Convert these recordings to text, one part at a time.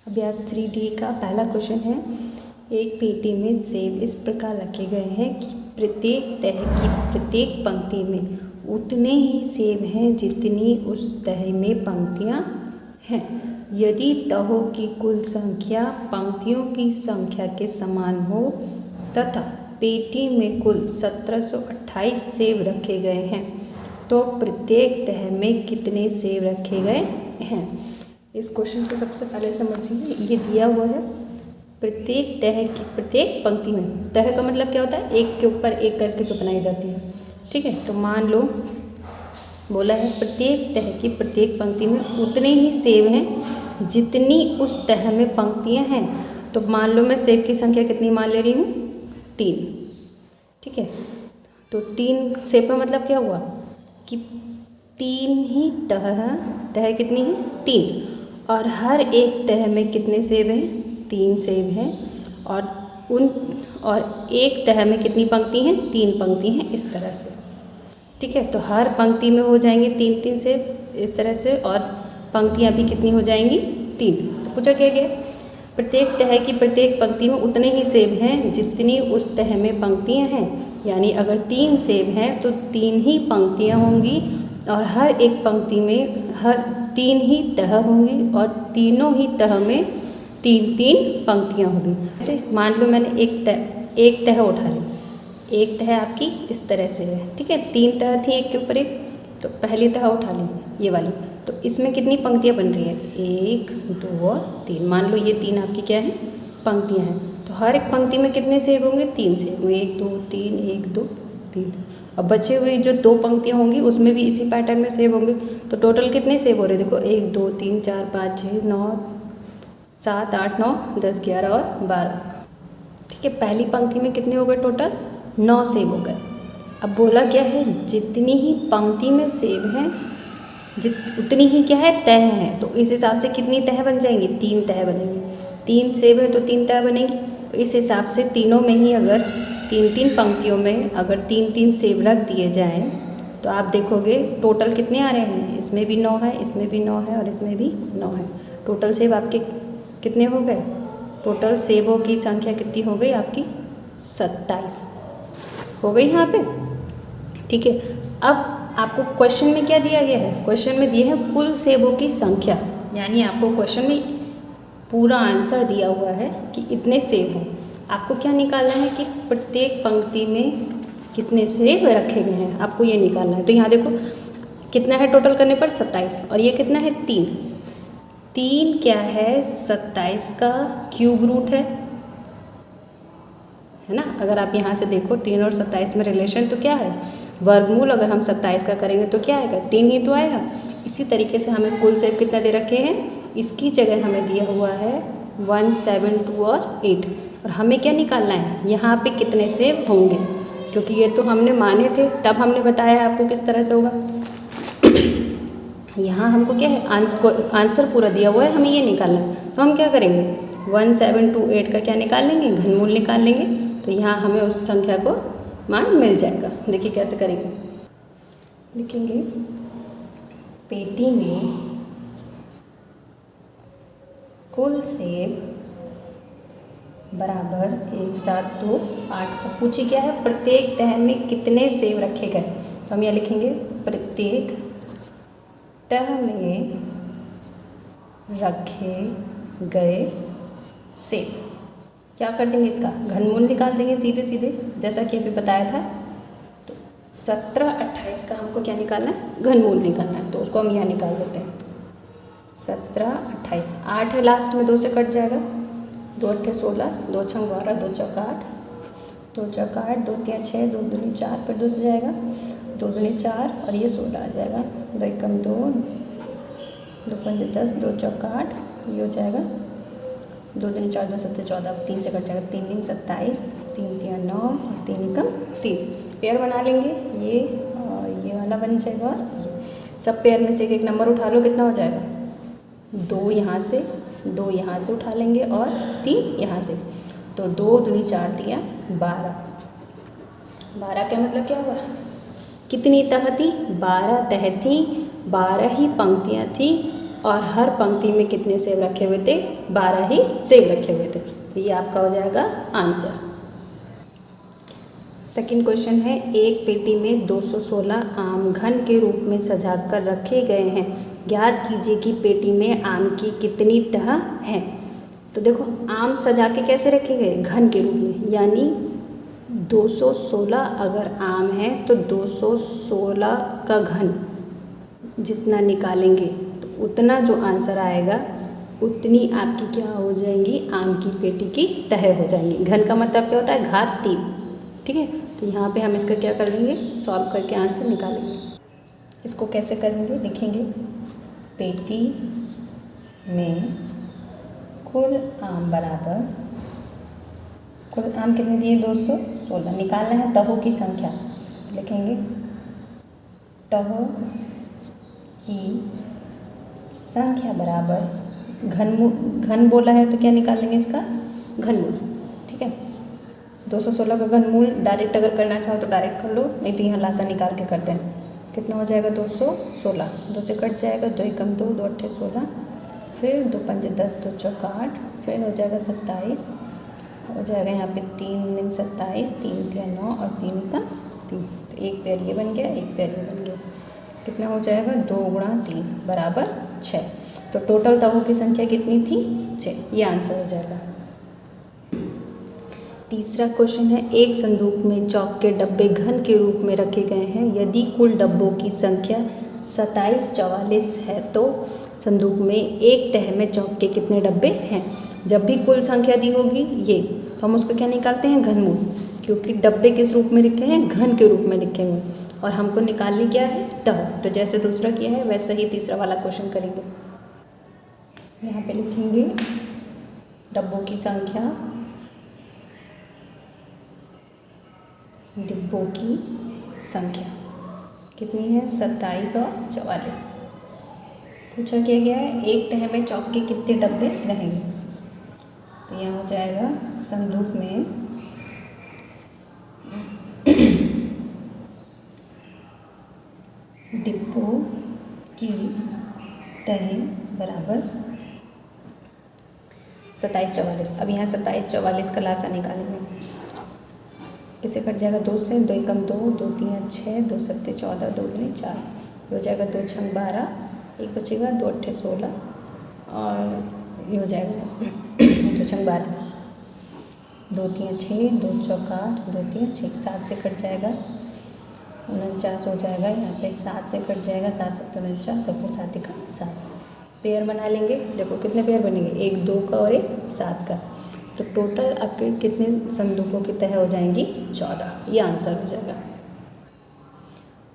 अभ्यास 3D का पहला क्वेश्चन है, एक पेटी में सेब इस प्रकार रखे गए हैं कि प्रत्येक तह की प्रत्येक पंक्ति में उतने ही सेब हैं जितनी उस तह में पंक्तियां हैं। यदि तहों की कुल संख्या पंक्तियों की संख्या के समान हो तथा पेटी में कुल 1728 सेब रखे गए हैं तो प्रत्येक तह में कितने सेब रखे गए हैं। इस क्वेश्चन को सबसे पहले समझिए। ये दिया हुआ है प्रत्येक तह की प्रत्येक पंक्ति में। तह का मतलब क्या होता है, एक के ऊपर एक करके जो बनाई जाती है। ठीक है, तो मान लो बोला है प्रत्येक तह की प्रत्येक पंक्ति में उतने ही सेब हैं जितनी उस तह में पंक्तियां हैं। तो मान लो मैं सेब की संख्या कितनी मान ले रही हूँ, 3। ठीक है, तो 3 सेब का मतलब क्या हुआ कि 3 ही तह कितनी है, 3, और हर एक तह में कितने सेब हैं, 3 सेब हैं। और एक तह में कितनी पंक्ति हैं, 3 पंक्ति हैं, इस तरह से। ठीक है, तो हर पंक्ति में हो जाएंगे 3-3 सेब इस तरह से, और पंक्तियां भी कितनी हो जाएंगी, 3। तो पूछा क्या गया, प्रत्येक तह की प्रत्येक पंक्ति में उतने ही सेब हैं जितनी उस तह में पंक्तियां हैं। यानी अगर 3 सेब हैं तो 3 ही पंक्तियां होंगी, और हर एक पंक्ति में हर 3 ही तह होंगी, और तीनों ही तह में 3-3 पंक्तियां होंगी। जैसे मान लो मैंने एक तह उठा ली, एक तह आपकी इस तरह से है। ठीक है, 3 तह थी एक के ऊपर एक, तो पहली तह उठा ली ये वाली, तो इसमें कितनी पंक्तियां बन रही है, 1, 2 और 3। मान लो ये 3 आपकी क्या है, पंक्तियां हैं। तो हर एक पंक्ति में कितने सेब होंगे, 3 सेब होंगे, 1 2 3 1 2 3। अब बचे हुए जो 2 पंक्तियां होंगी उसमें भी इसी पैटर्न में सेब होंगे। तो टोटल कितने सेब हो रहे हैं, देखो 1 2 3 4 5 6 9 7 8 9 10 11 और 12। ठीक है, पहली पंक्ति में कितने हो गए, टोटल 9 सेब हो गए। अब बोला क्या है, जितनी ही पंक्ति में सेब हैं उतनी ही क्या है, तह है। तो इस हिसाब से कितनी तह बन जाएंगी, 3 तह बनेंगी। 3 सेब है तो 3 तह बनेंगी। तो इस हिसाब से तीनों में ही अगर 3-3 पंक्तियों में अगर 3-3 सेब रख दिए जाएं तो आप देखोगे टोटल कितने आ रहे हैं, इसमें भी 9 है, इसमें भी 9 है, और इसमें भी 9 है। टोटल सेब आपके कितने हो गए, टोटल सेबों की संख्या कितनी हो गई आपकी, 27 हो गई यहाँ पे। ठीक है, अब आपको क्वेश्चन में क्या दिया गया है, क्वेश्चन में दिया है कुल सेबों की संख्या। यानी आपको क्वेश्चन में पूरा आंसर दिया हुआ है कि इतने सेब हैं। आपको क्या निकालना है कि प्रत्येक पंक्ति में कितने सेब रखे गए हैं, आपको ये निकालना है। तो यहाँ देखो कितना है टोटल करने पर 27, और ये कितना है, 3 क्या है, 27 का क्यूब रूट है ना। अगर आप यहाँ से देखो 3 और 27 में रिलेशन तो क्या है, वर्गमूल अगर हम 27 का करेंगे तो क्या आएगा, 3 ही तो आएगा। इसी तरीके से हमें कुल सेब कितना दे रखे हैं, इसकी जगह हमें दिया हुआ है 1 7 2 और 8, और हमें क्या निकालना है, यहाँ पे कितने सेब होंगे, क्योंकि ये तो हमने माने थे, तब हमने बताया आपको किस तरह से होगा। यहाँ हमको क्या है, आंसर पूरा दिया हुआ है, हमें ये निकालना है। तो हम क्या करेंगे, 1 7 2 8 का क्या निकाल लेंगे, घनमूल निकाल लेंगे। तो यहाँ हमें उस संख्या को मान मिल जाएगा। देखिए कैसे करेंगे, लिखेंगे पेटी में कुल सेब बराबर 1 7 2 8। अब पूछिए क्या है, प्रत्येक तह में कितने सेब रखे गए। तो हम यहाँ लिखेंगे प्रत्येक तह में रखे गए सेब। क्या कर देंगे, इसका घनमूल निकाल देंगे सीधे सीधे, जैसा कि अभी बताया था। तो 17 28 का हमको क्या निकालना है, घनमूल निकालना है। तो उसको हम यहाँ निकाल देते हैं, 17 28 8 है लास्ट में, 2 से कट जाएगा, 2 8 16 2 6 12 2 चौका 8 2 चौका 8 2 3 6 2 दूनी 4, फिर 2 से जाएगा 2 दूनी 4, और ये 16 आ जाएगा, 2 एकम 2 2 5 10 2 चौका 8, ये हो जाएगा 2 दूनी 4 2 7 14, 3 से कट जाएगा, 3 दूनी 27 3 3 9 और 3 एकम 3। पेयर बना लेंगे, ये वाला बन जाएगा, और ये सब पेयर में से एक नंबर उठा लो, कितना हो जाएगा, 2 यहाँ से 2 यहाँ से उठा लेंगे, और 3 यहाँ से। तो 2 दूनी 4 3 12। 12 का मतलब क्या हुआ, कितनी तह थी, 12 तह थी, 12 ही पंक्तियाँ थी, और हर पंक्ति में कितने सेब रखे हुए थे? 12 ही सेब रखे हुए थे। तो ये आपका हो जाएगा आंसर। सेकंड क्वेश्चन है, एक पेटी में 216 आम घन के रूप में सजाकर रखे गए हैं। ज्ञात कीजिए कि पेटी में आम की कितनी तह है। तो देखो, आम सजा के कैसे रखे गए? घन के रूप में, यानी 216 अगर आम है तो 216 का घन जितना निकालेंगे तो उतना जो आंसर आएगा उतनी आपकी क्या हो जाएंगी? आम की पेटी की तह हो जाएंगी। घन का मतलब क्या होता है? घात 3। ठीक है, तो यहाँ पे हम इसका क्या कर लेंगे? सॉल्व करके आंसर निकालेंगे। इसको कैसे करेंगे? लिखेंगे पेटी में कुल आम बराबर, कुल आम कितने दिए? 216। निकालना है तहों की संख्या। लिखेंगे तहों की संख्या बराबर घन बोला है तो क्या निकालेंगे इसका? घनमूल। ठीक है, 216 का घनमूल डायरेक्ट अगर करना चाहो तो डायरेक्ट कर लो, नहीं तो यहाँ लासा निकाल के करते हैं। कितना हो जाएगा? 216, 2 से कट जाएगा, 2 एकम 2, 2 अट्ठे 16, फिर 2 पंजे 10, 2 चौका 8, फिर हो जाएगा 27, हो जाएगा यहाँ पे 3 दिन 27, 3 तिया 9 और 3 का 3। तो एक पेयर ये बन गया, एक पेयर ये बन गया। कितना हो जाएगा? 2 गुणा 3 बराबर 6। तो टोटल तहों की संख्या कितनी थी? 6। ये आंसर हो जाएगा। तीसरा क्वेश्चन है, एक संदूक में चौक के डब्बे घन के रूप में रखे गए हैं। यदि कुल डब्बों की संख्या 2744 है तो संदूक में एक तह में चौक के कितने डब्बे हैं? जब भी कुल संख्या दी होगी ये, तो हम उसको क्या निकालते हैं? घनमूल, क्योंकि डब्बे किस रूप में लिखे हैं? घन के रूप में लिखे हुए, और हमको निकालनी क्या है? तह। तो जैसे दूसरा किया है वैसे ही तीसरा वाला क्वेश्चन करेंगे। यहाँ पे लिखेंगे डब्बों की संख्या, डिब्बों की संख्या कितनी है? 27 और 44। पूछा क्या गया है? एक तह में चौक के कितने डब्बे रहेंगे? तो यह हो जाएगा संदूक में डिब्बों की तह बराबर 2744। अब यहाँ 2744 का लासा निकालेंगे। इसे कट जाएगा 2 से, 2 एकम 2, 2 3 6, 2 7 14, 2 दूनी 4, हो जाएगा 2 छंग 12, एक बचेगा 2 अट्ठे 16 और ये हो जाएगा 2 छंग 12, 2 3 6, 2 चौका 8, 2 3 6, 7 से कट जाएगा 49 हो जाएगा। यहाँ पे 7 से कट जाएगा, 7 7 49 और फिर 7 का 7। पेयर बना लेंगे। देखो कितने पेयर बनेंगे? एक 2 का और एक 7 का। तो टोटल आपके कितने संदूकों की तह हो जाएंगी? 14। ये आंसर हो जाएगा।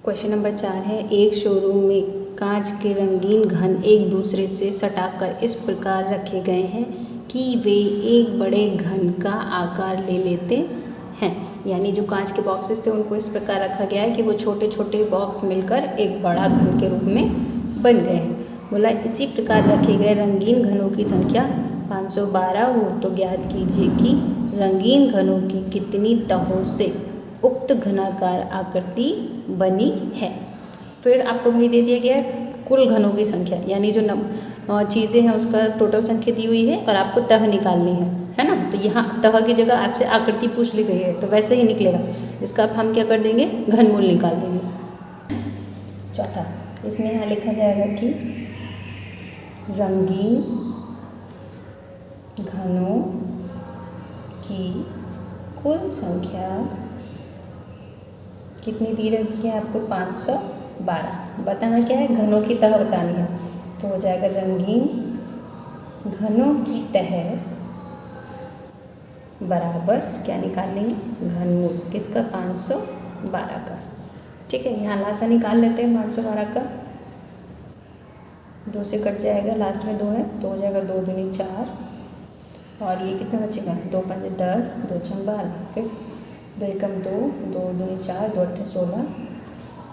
क्वेश्चन नंबर 4 है, एक शोरूम में कांच के रंगीन घन एक दूसरे से सटाकर इस प्रकार रखे गए हैं कि वे एक बड़े घन का आकार ले लेते हैं। यानी जो कांच के बॉक्सेस थे उनको इस प्रकार रखा गया है कि वो छोटे छोटे बॉक्स मिलकर एक बड़ा घन के रूप में बन गए हैं। बोला इसी प्रकार रखे गए रंगीन घनों की संख्या 512 हो तो ज्ञात कीजिए कि रंगीन घनों की कितनी तहों से उक्त घनाकार आकृति बनी है। फिर आपको वही दे दिया गया है कुल घनों की संख्या, यानी जो चीज़ें हैं उसका टोटल संख्या दी हुई है और आपको तह निकालनी है ना। तो यहाँ तह की जगह आपसे आकृति पूछ ली गई है तो वैसे ही निकलेगा। इसका अब हम क्या कर देंगे? घनमूल निकाल देंगे। चौथा, इसमें यहाँ लिखा जाएगा कि रंगीन घनों की कुल संख्या कितनी दी रखी है आपको? 512। बताना क्या है? घनों की तह बतानी है। तो हो जाएगा रंगीन घनों की तह बराबर क्या निकाल लेंगे? घनमूल किसका? 512 का। ठीक है, यहाँ लासा निकाल लेते हैं 512 का। 2 से कट जाएगा, लास्ट में 2 है तो हो जाएगा 2 दूनी 4 और ये कितना बचेगा? 2 पंजे 10, 2 छंग 12, फिर 2 एकम 2, 2 दूनी 4, 2 अट्ठे 16,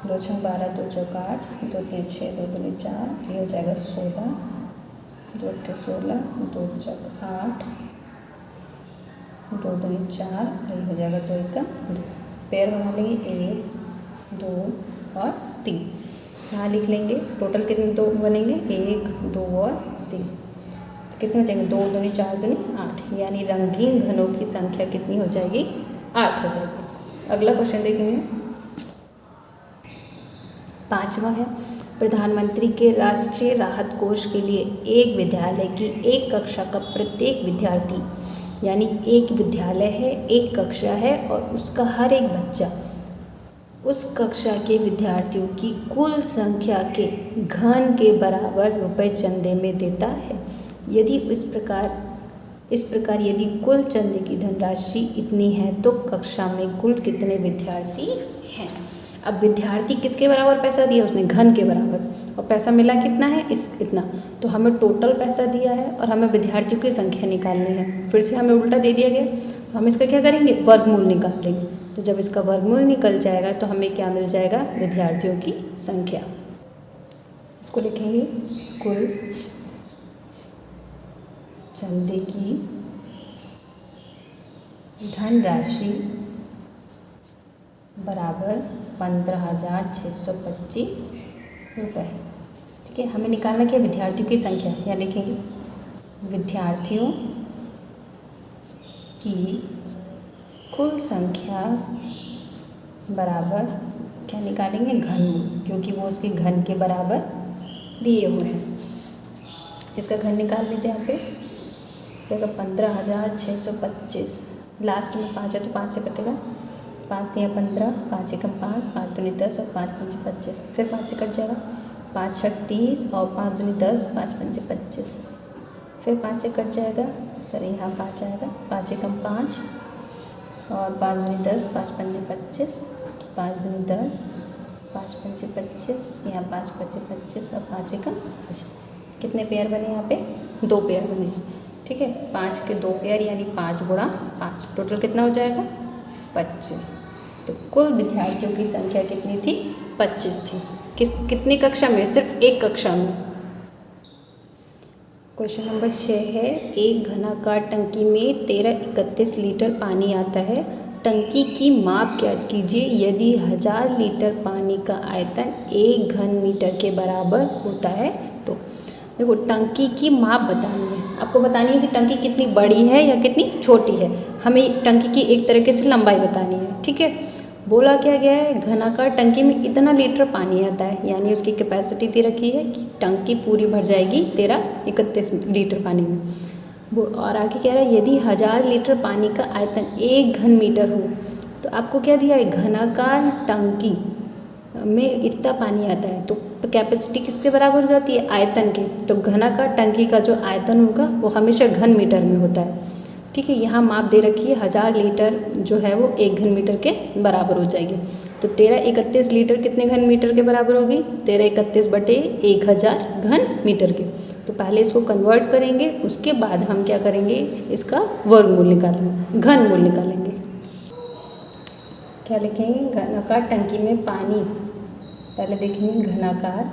2 छंग 12, 2 चौका 8, 2 3 6, 2 दूनी 4, ये हो जाएगा 16, 2 अट्ठे 16, 2 चौका 8, 2 दूनी 4, ये हो जाएगा 2 एकम 2। पेयर बना लेंगे 1 2 और 3। यहाँ लिख लेंगे। टोटल कितने दो बनेंगे, 1 2 और 3। कितने हो जाएंगे, 2 दूनी 4 दूनी 8, यानी रंगीन घनों की संख्या कितनी हो जाएगी, 8 हो जाएगी। अगला क्वेश्चन देखेंगे, 5वां है, प्रधानमंत्री के राष्ट्रीय राहत कोष के लिए एक विद्यालय की एक कक्षा का प्रत्येक विद्यार्थी, यानी एक विद्यालय है, एक कक्षा है और उसका हर एक बच्चा उस कक्षा के विद्यार्थियों की कुल संख्या के घन के बराबर रुपए चंदे में देता है। यदि इस प्रकार यदि कुल चंदे की धनराशि इतनी है तो कक्षा में कुल कितने विद्यार्थी हैं। अब विद्यार्थी किसके बराबर पैसा दिया, उसने घन के बराबर, और पैसा मिला कितना है, इतना। तो हमें टोटल पैसा दिया है और हमें विद्यार्थियों की संख्या निकालनी है। फिर से हमें उल्टा दे दिया गया, तो हम इसका क्या करेंगे, वर्गमूल निकाल लेंगे। तो जब इसका वर्गमूल निकल जाएगा तो हमें क्या मिल जाएगा, विद्यार्थियों की संख्या। इसको लिखेंगे, कुल चंदे की धनराशि बराबर 15,625 रुपये। ठीक है, हमें निकालना क्या, विद्यार्थियों की संख्या, या लिखेंगे विद्यार्थियों की कुल संख्या बराबर क्या निकालेंगे, घन, क्योंकि वो उसके घन के बराबर दिए हुए हैं। इसका घन निकाल लीजिए यहाँ पे, जगह 15,625, लास्ट में 5 है तो 5 से कटेगा, 5 दिया 15, 5 एकम 5, 5 दूनी 10 और 5 पंचे 25, फिर 5 से कट जाएगा, 5 छक 30 और 5 दूनी 10, 5 पंचे 25, फिर 5 से कट जाएगा, सर यहाँ 5 आएगा, 5 एकम 5 और 5 दूनी 10, 5 पंचे 25, 5 दूनी 10, 5 पंचे 25, यहाँ 5 पंचे 25 और 5 एकम 5। कितने पेयर बने यहाँ पे, 2 पेयर बने। ठीक है, 5 के 2 पेयर यानी 5 गुणा 5, टोटल कितना हो जाएगा, 25। तो कुल विद्यार्थियों की संख्या कितनी थी, 25 थी। कितनी कक्षा में, सिर्फ एक कक्षा में। क्वेश्चन नंबर 6 है, एक घनाकार टंकी में 1331 लीटर पानी आता है। टंकी की माप ज्ञात कीजिए यदि 1000 लीटर पानी का आयतन 1 घन मीटर के बराबर होता है तो। देखो, टंकी की माप बतानी है, आपको बतानी है कि टंकी कितनी बड़ी है या कितनी छोटी है। हमें टंकी की एक तरीके से लंबाई बतानी है। ठीक है, बोला क्या गया है, घनाकार टंकी में इतना लीटर पानी आता है, यानी उसकी कैपेसिटी दे रखी है कि टंकी पूरी भर जाएगी 1331 लीटर पानी में। वो और आगे कह रहा है यदि 1000 लीटर पानी का आयतन 1 घन मीटर हो, तो आपको क्या दिया है, घनाकार टंकी में इतना पानी आता है तो कैपेसिटी किसके बराबर हो जाती है, आयतन के। तो घनाकार टंकी का जो आयतन होगा वो हमेशा घन मीटर में होता है। ठीक है, यहाँ माप दे रखी है 1000 लीटर जो है वो 1 घन मीटर के बराबर हो जाएगी। तो 1331 लीटर कितने घन मीटर के बराबर होगी, 1331 बटे 1000 घन मीटर के। तो पहले इसको कन्वर्ट करेंगे, उसके बाद हम क्या करेंगे, इसका वर्गमूल निकालेंगे, घन मूल निकालेंगे। क्या लिखेंगे, घनाकार टंकी में पानी, पहले देखेंगे घनाकार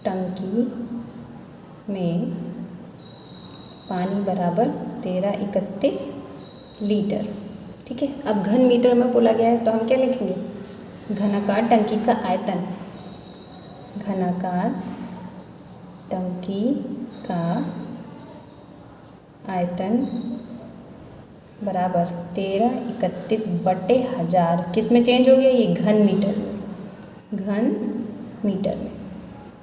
टंकी में पानी बराबर 1331 लीटर। ठीक है, अब घन मीटर में बोला गया है तो हम क्या लिखेंगे, घनाकार टंकी का आयतन, घनाकार टंकी का आयतन बराबर 1331 बटे 1000, किस में चेंज हो गया, ये घन मीटर में, घन मीटर में।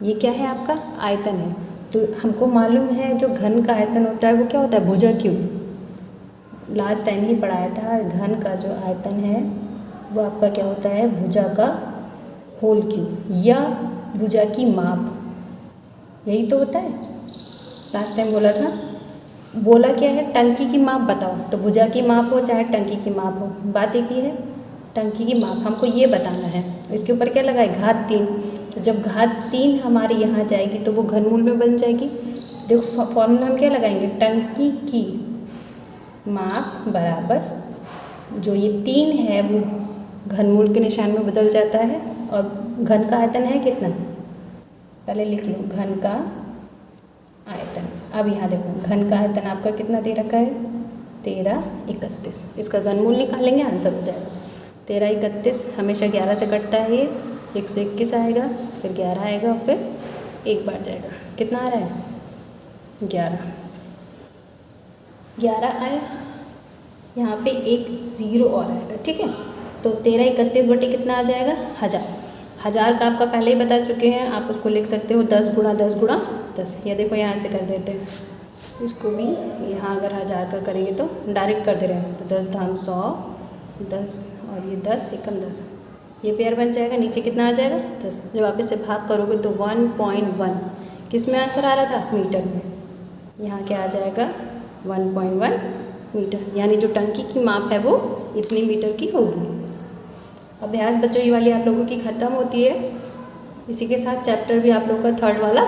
ये क्या है, आपका आयतन है। तो हमको मालूम है जो घन का आयतन होता है वो क्या होता है, भुजा क्यूब। लास्ट टाइम ही पढ़ाया था, घन का जो आयतन है वो आपका क्या होता है, भुजा का होल क्यूब या भुजा की माप, यही तो होता है। लास्ट टाइम बोला था, बोला क्या है, टंकी की माप बताओ। तो भुजा की माप हो चाहे टंकी की माप हो, बात एक ही है, टंकी की माप हमको ये बताना है। इसके ऊपर क्या लगा है, घात 3। तो जब घात 3 हमारे यहाँ जाएगी तो वो घनमूल में बन जाएगी। देखो फॉर्मूला हम क्या लगाएंगे, टंकी की माप बराबर जो ये 3 है वो घनमूल के निशान में बदल जाता है, और घन का आयतन है कितना, पहले लिख लो, घन का आयतन। अब यहाँ देखो घन का आयतन आपका कितना दे रखा है, 1331। इसका घनमूल निकालेंगे, आंसर हो जाएगा 1331। हमेशा 11 से कटता है ये, 121 आएगा, फिर 11 आएगा, फिर एक बार जाएगा। कितना आ रहा है? 11 आया। यहाँ पे एक 0 और आएगा, ठीक है। तो 1331 बटे कितना आ जाएगा? 1000। 1000 का आपका पहले ही बता चुके हैं, आप उसको लिख सकते हो 10 गुणा 10 गुणा 10। या देखो यहाँ से कर देते हैं इसको भी, यहाँ अगर 1000 का करेंगे तो डायरेक्ट कर दे रहे हैं, तो 10 धाम 100, 10 और ये 10 एकम 10, ये पेयर बन जाएगा। नीचे कितना आ जाएगा? 10। जब आप इससे भाग करोगे तो 1.1 किस में आंसर आ रहा था? मीटर में। यहाँ क्या आ जाएगा? 1.1 मीटर, यानी जो टंकी की माप है वो इतनी मीटर की होगी। अभ्यास बच्चों ये वाली आप लोगों की ख़त्म होती है। इसी के साथ चैप्टर भी आप लोगों का 3rd वाला